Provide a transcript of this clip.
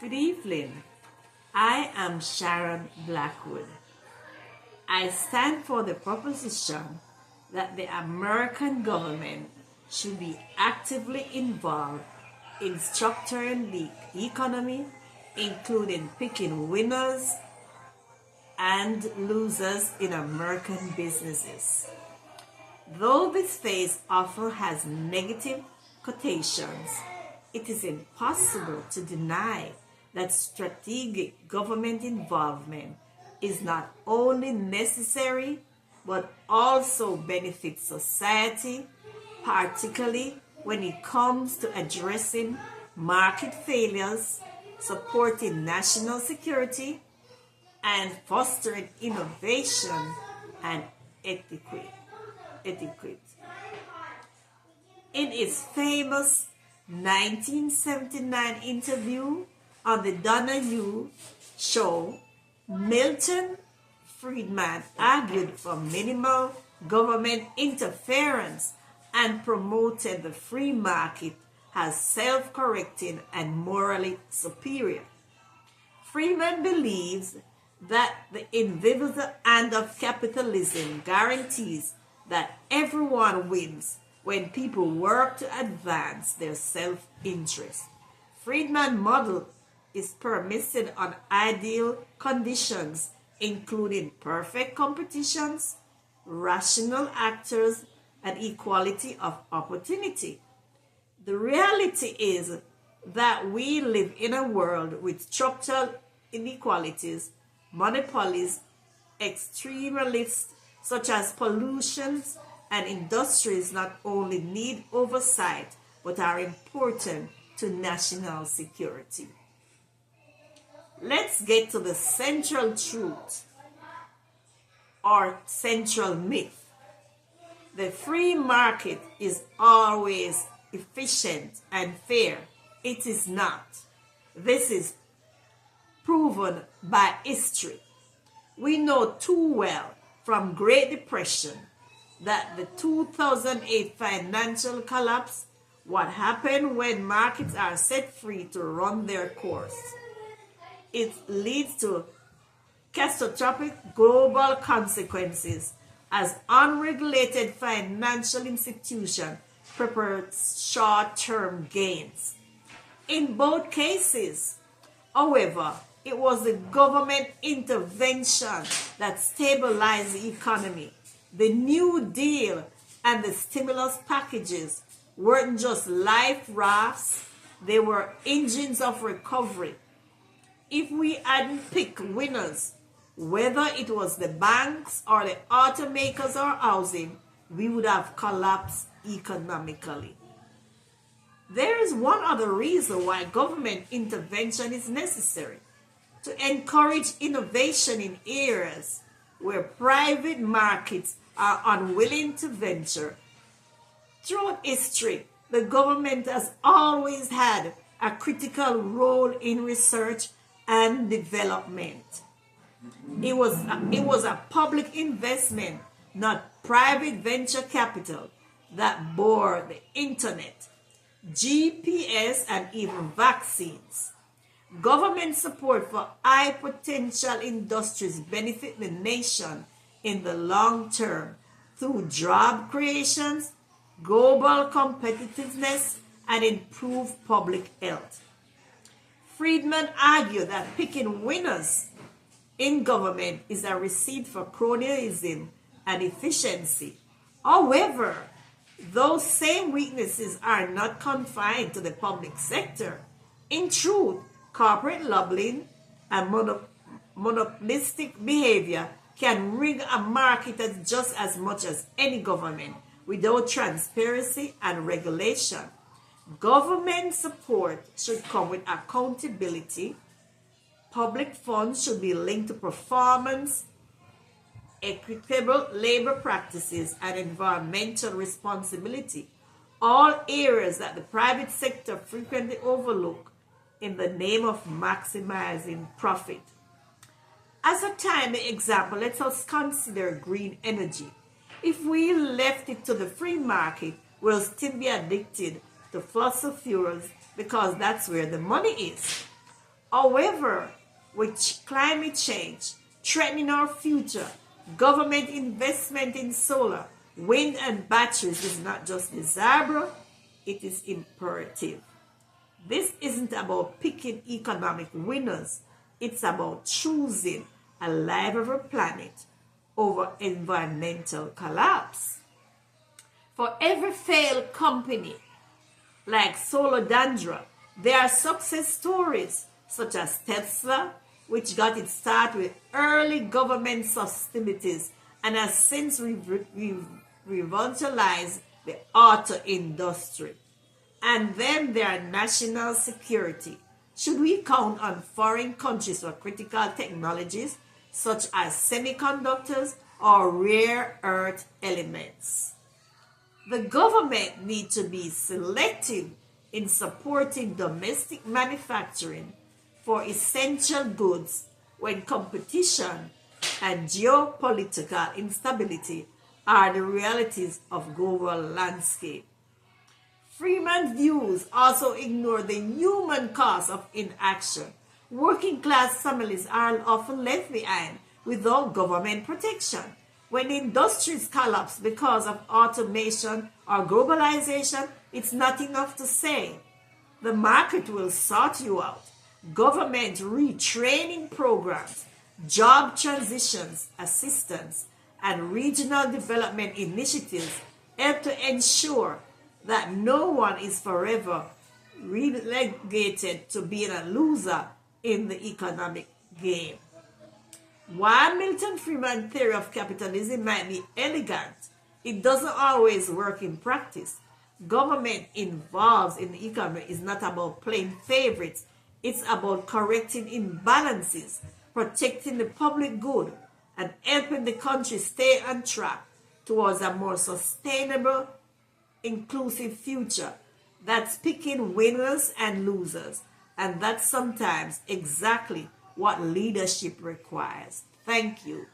Good evening. I am Sharon Blackwood. I stand for the proposition that the American government should be actively involved in structuring the economy, including picking winners and losers in American businesses. Though this phrase often has negative connotations, it is impossible to deny that strategic government involvement is not only necessary but also benefits society, particularly when it comes to addressing market failures, supporting national security, and fostering innovation and etiquette. In its famous 1979 interview on the Donahue show, Milton Friedman argued for minimal government interference and promoted the free market as self-correcting and morally superior. Friedman believes that the invisible hand of capitalism guarantees that everyone wins when people work to advance their self-interest. Friedman's model is premised on ideal conditions, including perfect competitions, rational actors, and equality of opportunity. The reality is that we live in a world with structural inequalities, monopolies, extremists such as pollution, and industries not only need oversight but are important to national security. Let's get to the central truth or central myth. The free market is always efficient and fair. It is not. This is proven by history. We know too well from Great Depression that the 2008 financial collapse, what happened when markets are set free to run their course. It leads to catastrophic global consequences as unregulated financial institutions prepare short-term gains. In both cases, however, it was the government intervention that stabilized the economy. The New Deal and the stimulus packages weren't just life rafts, they were engines of recovery. If we hadn't picked winners, whether it was the banks or the automakers or housing, we would have collapsed economically. There is one other reason why government intervention is necessary: to encourage innovation in areas where private markets are unwilling to venture. Throughout history, the government has always had a critical role in research and development. It was a public investment, not private venture capital, that bore the internet, GPS, and even vaccines. Government support for high potential industries benefit the nation in the long term through job creations, global competitiveness, and improved public health. Friedman argued that picking winners in government is a recipe for cronyism and efficiency. However, those same weaknesses are not confined to the public sector. In truth, corporate lobbying and monopolistic behavior can rig a market just as much as any government without transparency and regulation. Government support should come with accountability. Public funds should be linked to performance, equitable labor practices, and environmental responsibility, all areas that the private sector frequently overlook in the name of maximizing profit. As a tiny example, let us consider green energy. If we left it to the free market, we'll still be addicted to fossil fuels because that's where the money is. However, with climate change threatening our future, government investment in solar, wind, and batteries is not just desirable, it is imperative. This isn't about picking economic winners, it's about choosing a livable planet over environmental collapse. For every failed company like Solodandra, there are success stories such as Tesla, which got its start with early government subsidies and has since revitalized the auto industry. And then there are national security. Should we count on foreign countries for critical technologies such as semiconductors or rare earth elements? The government needs to be selective in supporting domestic manufacturing for essential goods when competition and geopolitical instability are the realities of global landscape. Freeman's views also ignore the human cost of inaction. Working class families are often left behind without government protection. When industries collapse because of automation or globalization, it's not enough to say, the market will sort you out. Government retraining programs, job transitions assistance, and regional development initiatives help to ensure that no one is forever relegated to being a loser in the economic game. While Milton Friedman's theory of capitalism might be elegant, it doesn't always work in practice. Government involved in the economy is not about playing favorites, it's about correcting imbalances, protecting the public good, and helping the country stay on track towards a more sustainable, inclusive future. That's picking winners and losers, and that's sometimes exactly what leadership requires. Thank you.